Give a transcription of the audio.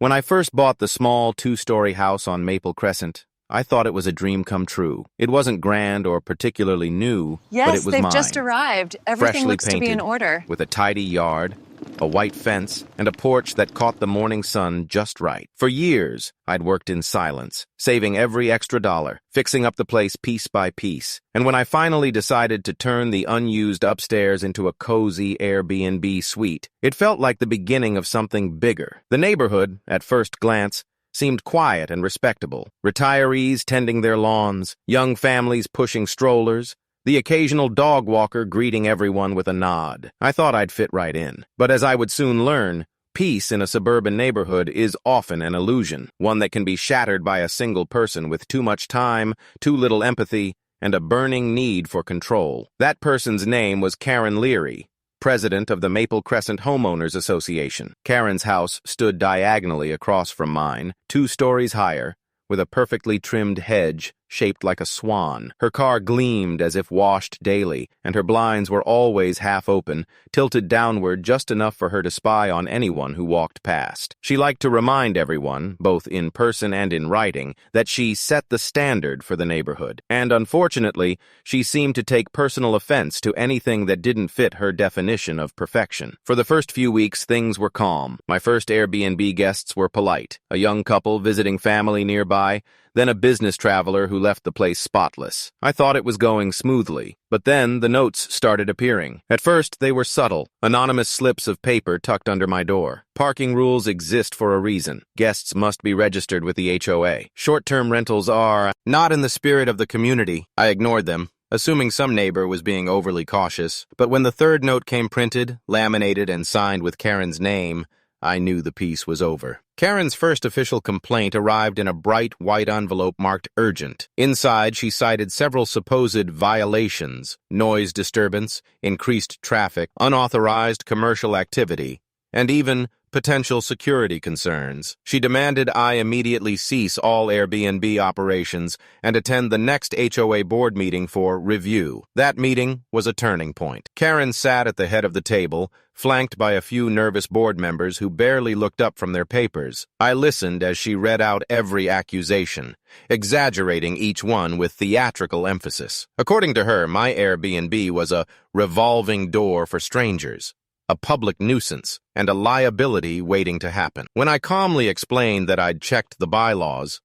When I first bought the small two-story house on Maple Crescent, I thought it was a dream come true. It wasn't grand or particularly new, but it Yes, was they've just mine. arrived. Everything Freshly looks to be in painted, order. with a tidy yard, a white fence, and a porch that caught the morning sun just right. For years, I'd worked in silence, saving every extra dollar, fixing up the place piece by piece. And when I finally decided to turn the unused upstairs into a cozy Airbnb suite, it felt like the beginning of something bigger. The neighborhood, at first glance, seemed quiet and respectable. Retirees tending their lawns, young families pushing strollers, the occasional dog walker greeting everyone with a nod. I thought I'd fit right in. But as I would soon learn, peace in a suburban neighborhood is often an illusion, one that can be shattered by a single person with too much time, too little empathy, and a burning need for control. That person's name was Karen Leary, president of the Maple Crescent Homeowners Association. Karen's house stood diagonally across from mine, 2 stories higher, with a perfectly trimmed hedge shaped like a swan. Her car gleamed as if washed daily, and her blinds were always half open, tilted downward just enough for her to spy on anyone who walked past. She liked to remind everyone, both in person and in writing, that she set the standard for the neighborhood. And unfortunately, she seemed to take personal offense to anything that didn't fit her definition of perfection. For the first few weeks, things were calm. My first Airbnb guests were polite, a young couple visiting family nearby, then a business traveler who left the place spotless. I thought it was going smoothly, but then the notes started appearing. At first, they were subtle, anonymous slips of paper tucked under my door. Parking rules exist for a reason. Guests must be registered with the HOA. Short-term rentals are not in the spirit of the community. I ignored them, assuming some neighbor was being overly cautious. But when the third note came printed, laminated, and signed with Karen's name, I knew the piece was over. Karen's first official complaint arrived in a bright white envelope marked urgent. Inside, she cited several supposed violations: noise disturbance, increased traffic, unauthorized commercial activity, and even potential security concerns. She demanded I immediately cease all Airbnb operations and attend the next HOA board meeting for review. That meeting was a turning point. Karen sat at the head of the table, flanked by a few nervous board members who barely looked up from their papers. I listened as she read out every accusation, exaggerating each one with theatrical emphasis. According to her, my Airbnb was a revolving door for strangers, a public nuisance, and a liability waiting to happen. When I calmly explained that I'd checked the bylaws,